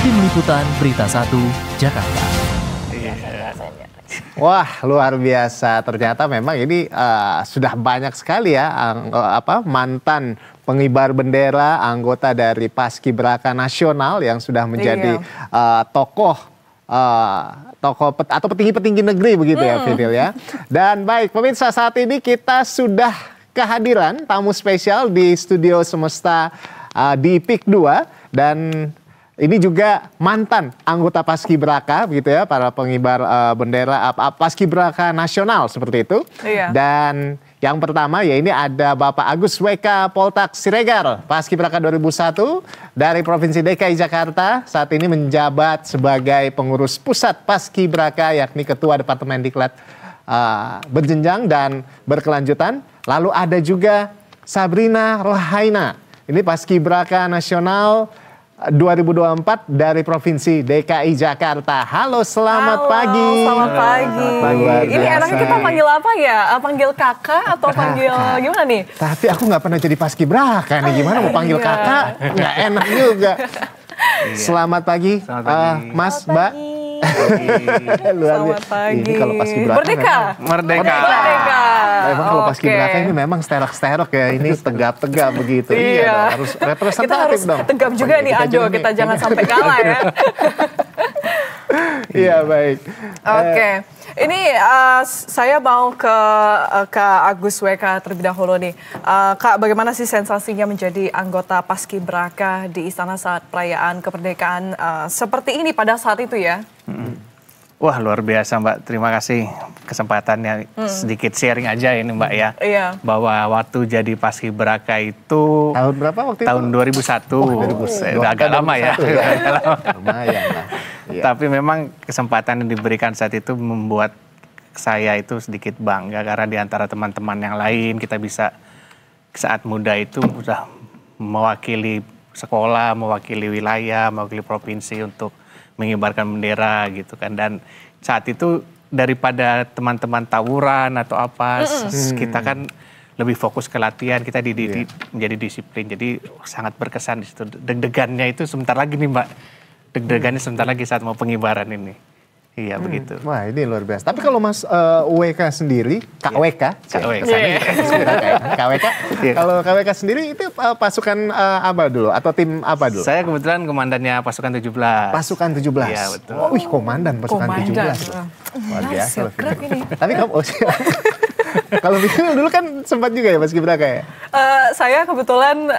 Tim Liputan Berita 1, Jakarta. Wah, luar biasa. Ternyata memang ini sudah banyak sekali ya mantan pengibar bendera, anggota dari Paskibraka Nasional yang sudah menjadi tokoh atau petinggi-petinggi negeri begitu ya, Fidil ya. Dan baik, pemirsa, saat ini kita sudah kehadiran tamu spesial di studio Semesta di PIK 2 dan ini juga mantan anggota Paskibraka begitu ya, para pengibar bendera Paskibraka Nasional seperti itu. Iya. Dan yang pertama ya ini ada Bapak Agus WK Poltak Siregar, Paskibraka 2001 dari Provinsi DKI Jakarta. Saat ini menjabat sebagai pengurus pusat Paskibraka, yakni Ketua Departemen Diklat berjenjang dan berkelanjutan. Lalu ada juga Sabrina Rohaina, ini Paskibraka Nasional 2024 dari Provinsi DKI Jakarta. Halo, selamat pagi. Selamat pagi. Ini enaknya kita panggil apa ya? Panggil kakak atau panggil gimana nih? Tapi aku nggak pernah jadi Paskibraka nih. Gimana mau panggil kakak? Nggak enak juga. Selamat pagi, Mas, Mbak. Selamat pagi. Ini kalau Paskibraka Merdeka. Memang kalau Paskibraka ini memang sterok-sterok ya, ini tegap-tegap begitu. Iya dong, harus representatif kita harus dong. Tegap juga nih, aduh kita jangan sampai kalah ya. Iya, baik. Oke. Ini saya mau ke Kak Agus WK terlebih dahulu nih. Kak, bagaimana sih sensasinya menjadi anggota Paskibraka di istana saat perayaan kemerdekaan seperti ini pada saat itu ya? Wah, luar biasa Mbak. Terima kasih kesempatannya. Sedikit sharing aja ini Mbak ya. Iya. Bahwa waktu jadi Paskibraka itu tahun berapa waktu itu? Tahun 2001. Udah agak lama ya. Lumayan lah. Iya. Tapi memang kesempatan yang diberikan saat itu membuat saya itu sedikit bangga karena di antara teman-teman yang lain kita bisa saat muda itu sudah mewakili sekolah, mewakili wilayah, mewakili provinsi untuk mengibarkan bendera gitu kan. Dan saat itu daripada teman-teman tawuran atau apa, kita kan lebih fokus ke latihan, kita dididik menjadi disiplin. Jadi sangat berkesan di situ. Deg-degannya itu sebentar lagi nih Mbak. Deg-degannya sebentar lagi saat mau pengibaran ini. Iya begitu. Wah, ini luar biasa. Tapi kalau Mas WK sendiri, Kak WK, kalau Kak WK sendiri itu pasukan apa dulu atau tim apa dulu? Saya kebetulan komandannya pasukan 17. Pasukan 17. Iya betul. Wih, komandan pasukan 17. Luar biasa. Tapi kamu kalau bikin dulu kan sempat juga ya Paskibraka ya? Saya kebetulan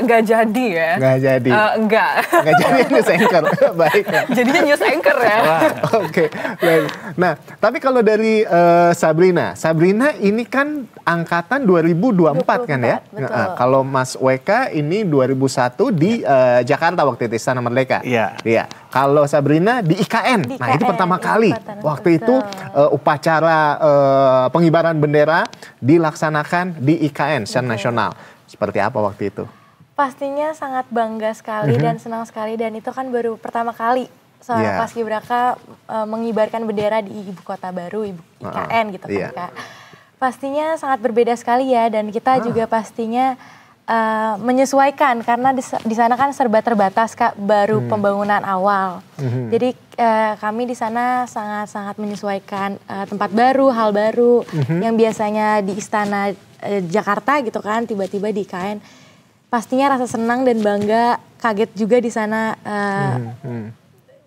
nggak jadi ya. Nggak jadi? Nggak jadi news anchor, baik. Jadinya news anchor ya. Oke, baik. Nah, tapi kalau dari Sabrina ini kan angkatan 2024 kan ya? Kalau Mas WK ini 2001 di Jakarta waktu itu, Istana Merdeka. Iya. Iya. Kalau Sabrina di IKN. Nah, itu pertama kali. Waktu itu upacara pengibaran bendera dilaksanakan di IKN secara nasional. Seperti apa waktu itu? Pastinya sangat bangga sekali dan senang sekali, dan itu kan baru pertama kali seorang Paskibraka mengibarkan bendera di ibu kota baru, IKN gitu kan Kak. Pastinya sangat berbeda sekali ya, dan kita juga pastinya menyesuaikan karena di sana kan serba terbatas Kak, baru pembangunan awal. Jadi kami di sana sangat-sangat menyesuaikan tempat baru, hal baru yang biasanya di istana Jakarta gitu kan, tiba-tiba di IKN. Pastinya rasa senang dan bangga, kaget juga di sana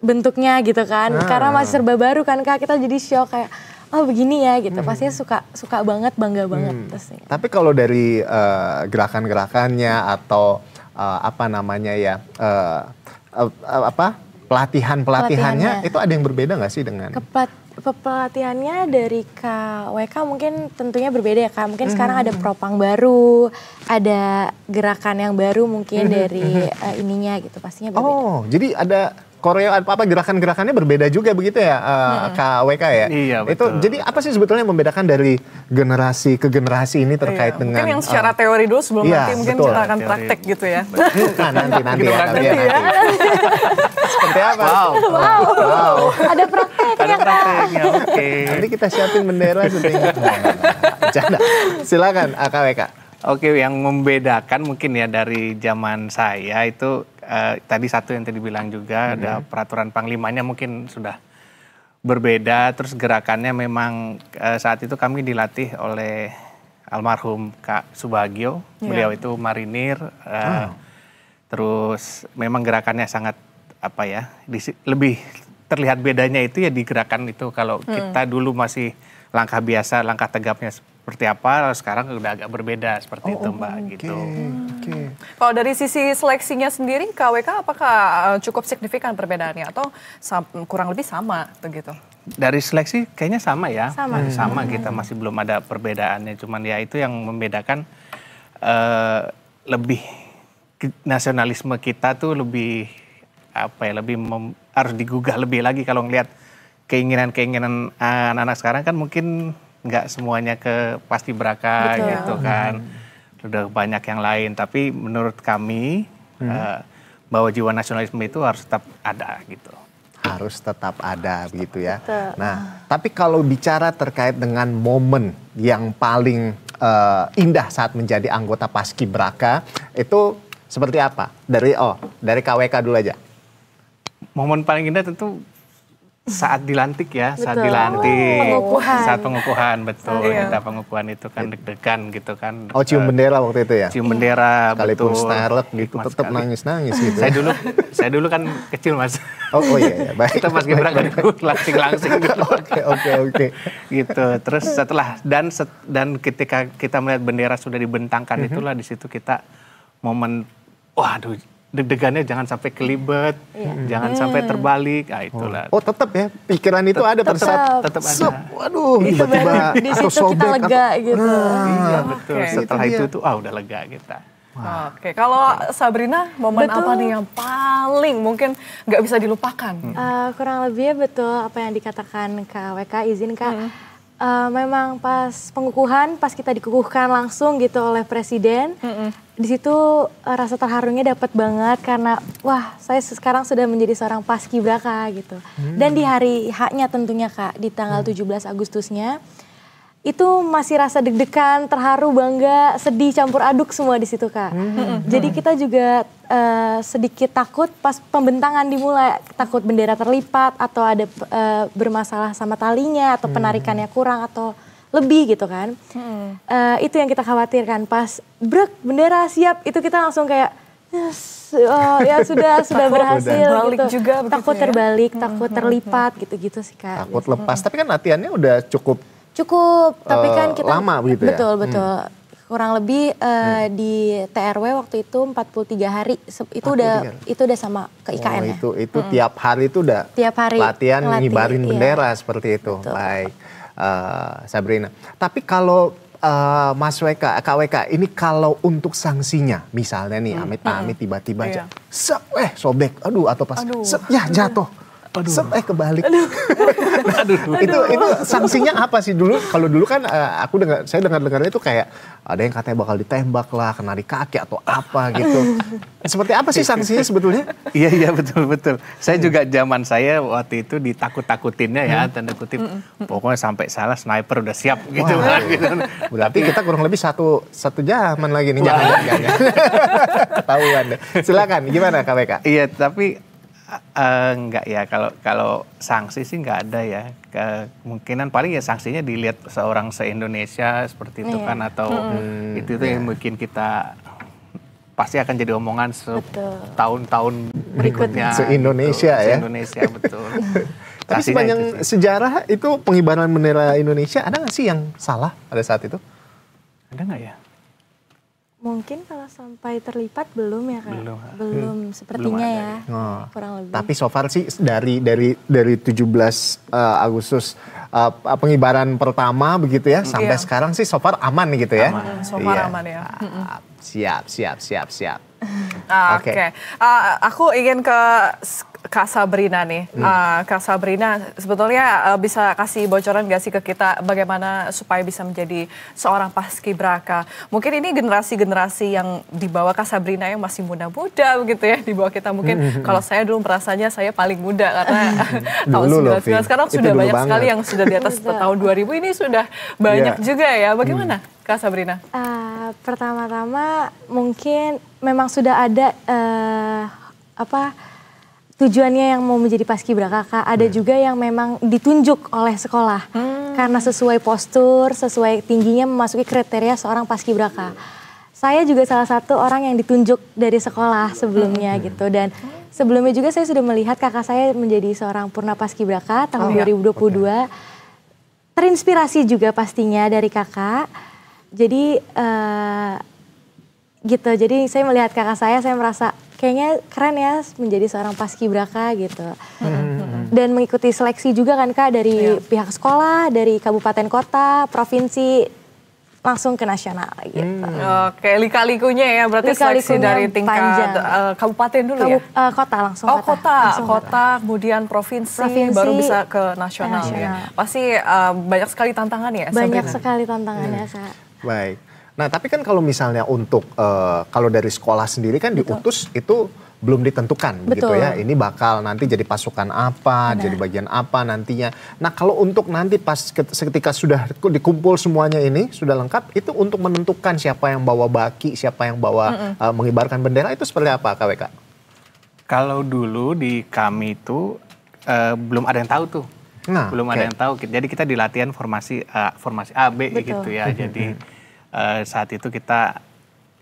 bentuknya gitu kan, karena masih serba baru kan Kak, kita jadi shock kayak oh begini ya gitu, pastinya suka banget, bangga banget. Tapi kalau dari gerakan-gerakannya atau apa namanya ya, pelatihannya itu ada yang berbeda nggak sih dengan? Pelatihannya dari KWK mungkin tentunya berbeda ya Kak, mungkin sekarang ada propang baru, ada gerakan yang baru mungkin dari ininya gitu, pastinya berbeda. Oh, jadi ada gerakan-gerakannya berbeda juga begitu ya, KWK ya? Iya, betul. Itu jadi apa sih sebetulnya yang membedakan dari generasi ke generasi ini terkait dengan? Mungkin yang secara teori dulu sebelum nanti mungkin kita akan praktek gitu ya. Nanti ya. Seperti apa? Wow. Ada prakteknya Kak. Oke. Nanti kita siapin bendera syuting. Silakan KWK. Oke, yang membedakan mungkin ya dari zaman saya itu tadi satu yang tadi bilang juga ada peraturan panglimanya mungkin sudah berbeda. Terus gerakannya memang saat itu kami dilatih oleh almarhum Kak Subagio. Beliau itu marinir. Terus memang gerakannya sangat lebih terlihat bedanya itu ya di gerakan itu. Kalau kita dulu masih langkah biasa, langkah tegapnya seperti apa, sekarang udah agak berbeda seperti itu Mbak gitu. Kalau dari sisi seleksinya sendiri KWK apakah cukup signifikan perbedaannya atau kurang lebih sama begitu? Dari seleksi kayaknya sama ya, sama kita masih belum ada perbedaannya, cuman ya itu yang membedakan lebih nasionalisme kita tuh lebih harus digugah lebih lagi. Kalau ngelihat keinginan anak-anak sekarang kan mungkin nggak semuanya ke paskibraka gitu kan, udah banyak yang lain. Tapi menurut kami bahwa jiwa nasionalisme itu harus tetap ada gitu. Harus tetap ada begitu ya. Nah, tapi kalau bicara terkait dengan momen yang paling indah saat menjadi anggota Paskibraka itu seperti apa? Dari KWK dulu aja. Momen paling indah tentu saat dilantik ya, saat dilantik, saat pengukuhan, betul. Kita pengukuhan itu kan deg-degan gitu kan. Oh, cium bendera waktu itu ya? Cium bendera, sekalipun betul. Starlet gitu, tetap nangis-nangis gitu. Saya dulu kan kecil Mas. Oh iya, baik. Kita pas Paskibraka langsing gitu. Oke. Gitu. Terus setelah dan ketika kita melihat bendera sudah dibentangkan itulah di situ kita momen, waduh, deg-degannya jangan sampai kelibet, jangan sampai terbalik, itulah. Oh tetap ya, pikiran itu ada pada saat tetap ada. Waduh, tiba-tiba di situ kita lega gitu. Iya betul. Setelah itu tuh, udah lega kita. Oke, kalau Sabrina, momen apa nih yang paling mungkin nggak bisa dilupakan? Kurang lebihnya betul apa yang dikatakan KWK, izin Kak. Memang pas pengukuhan, pas kita dikukuhkan langsung gitu oleh Presiden, di situ rasa terharunya dapat banget karena wah saya sekarang sudah menjadi seorang paskibraka gitu. Dan di hari H-nya tentunya Kak, di tanggal 17 Agustusnya, itu masih rasa deg-degan, terharu, bangga, sedih, campur aduk semua di situ Kak. Jadi kita juga sedikit takut pas pembentangan dimulai, takut bendera terlipat atau ada bermasalah sama talinya atau penarikannya kurang atau lebih gitu kan. Itu yang kita khawatirkan. Pas brek bendera siap, itu kita langsung kayak ya sudah berhasil balik gitu. Juga takut ya? Terbalik, takut terlipat gitu-gitu sih Kak. Takut lepas, tapi kan latihannya udah cukup, tapi kan kita lama begitu ya? Betul. Kurang lebih di TRW waktu itu 43 hari. Itu udah sama ke IKN ya. Itu tiap hari itu udah tiap hari latihan ngibarin bendera seperti itu. Betul. Baik, Sabrina. Tapi kalau Mas KWK, ini kalau untuk sanksinya, misalnya nih amit-amit tiba-tiba aja, sobek, atau pas, jatuh. Kebalik. Itu sanksinya apa sih dulu? Kalau dulu kan saya dengarnya itu kayak ada yang katanya bakal ditembak lah, kena di kaki atau apa gitu. Seperti apa sih sanksinya sebetulnya? Iya betul. Saya juga zaman saya waktu itu ditakut-takutinnya ya, tanda kutip. Pokoknya sampai salah sniper udah siap gitu. Berarti kita kurang lebih satu zaman lagi nih, jangan. Ketahuan deh. Silakan, gimana KWK? Iya, tapi enggak ya, kalau sanksi sih enggak ada ya. Kemungkinan paling ya sanksinya dilihat seorang se-Indonesia seperti itu kan, atau itu yang mungkin kita pasti akan jadi omongan tahun-tahun berikutnya. Se-Indonesia ya. Se-Indonesia betul. Tapi sepanjang sejarah itu pengibaran bendera Indonesia ada nggak sih yang salah pada saat itu? Ada nggak ya? Mungkin kalau sampai terlipat belum ya Kak? Belum sepertinya belum ya, kurang lebih. Tapi so far sih dari 17 Agustus pengibaran pertama begitu ya, sampai sekarang sih so far aman gitu ya. So far aman ya. Siap. Oke. Aku ingin ke Kak Sabrina nih. Kak Sabrina sebetulnya bisa kasih bocoran gak sih ke kita bagaimana supaya bisa menjadi seorang paskibraka. Mungkin ini generasi-generasi yang di bawah Kak Sabrina yang masih muda-muda begitu ya, di bawah kita mungkin. Kalau saya dulu merasanya saya paling muda karena tahun 99. Sekarang sudah banyak sekali yang sudah di atas tahun 2000, ini sudah banyak juga ya. Bagaimana Kak Sabrina? Pertama-tama mungkin memang sudah ada tujuannya yang mau menjadi paskibraka, Kak. Ada juga yang memang ditunjuk oleh sekolah karena sesuai postur, sesuai tingginya memasuki kriteria seorang paskibraka. Saya juga salah satu orang yang ditunjuk dari sekolah sebelumnya gitu, dan sebelumnya juga saya sudah melihat kakak saya menjadi seorang purna paskibraka tahun 2022. Terinspirasi juga pastinya dari kakak. Jadi gitu. Jadi saya melihat kakak saya merasa kayaknya keren ya menjadi seorang paskibraka gitu. Dan mengikuti seleksi juga kan Kak dari pihak sekolah, dari kabupaten kota, provinsi, langsung ke nasional gitu. Oke, lika-likunya ya berarti seleksi dari tingkat kabupaten dulu ya? Kota langsung. Kota, kemudian provinsi, baru bisa ke nasional. Ya. Pasti banyak sekali tantangan ya? Banyak sekali tantangannya Kak. Baik. Nah tapi kan kalau misalnya untuk kalau dari sekolah sendiri kan diutus itu belum ditentukan begitu ya. Ini bakal nanti jadi pasukan apa, jadi bagian apa nantinya. Nah kalau untuk nanti pas ketika sudah dikumpul semuanya ini sudah lengkap, itu untuk menentukan siapa yang bawa baki, siapa yang bawa mengibarkan bendera itu seperti apa KWK? Kalau dulu di kami itu belum ada yang tahu tuh. Belum ada yang tahu. Jadi kita di latihan formasi A, B gitu ya. Jadi saat itu kita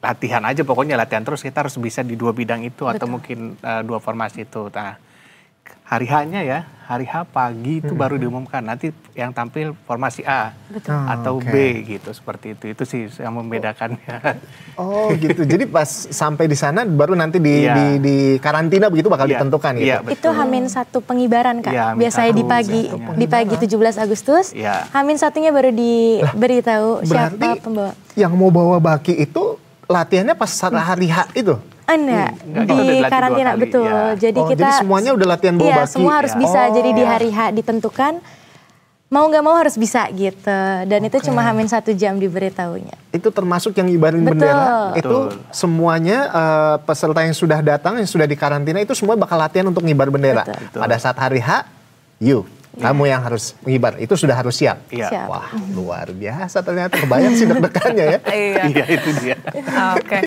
latihan aja, pokoknya latihan terus, kita harus bisa di 2 bidang itu atau mungkin 2 formasi itu. Nah, hari H-nya ya, hari H pagi itu baru diumumkan nanti yang tampil formasi A atau B gitu, seperti itu. Itu sih yang membedakannya. Oh gitu. Jadi pas sampai di sana baru nanti di karantina begitu bakal ditentukan gitu. Iya, itu H-1 pengibaran Kak. Biasanya di pagi 17 Agustus. H-1-nya baru diberitahu siapa pembawa. Yang mau bawa baki itu latihannya pas hari H itu? Enggak, di karantina betul. Ya. Jadi jadi semuanya udah latihan bawa baki. Semua harus bisa. Jadi di hari H ditentukan, mau nggak mau harus bisa gitu. Dan itu cuma H-1 jam diberitahunya. Itu termasuk yang ngibarin bendera. Itu semuanya peserta yang sudah datang, yang sudah di karantina itu semua bakal latihan untuk ngibar bendera. Pada saat hari H, kamu yang harus mengibar, itu sudah harus siap. Wah, luar biasa ternyata, kebayang sih deg-degannya ya. Iya, itu dia. Oke.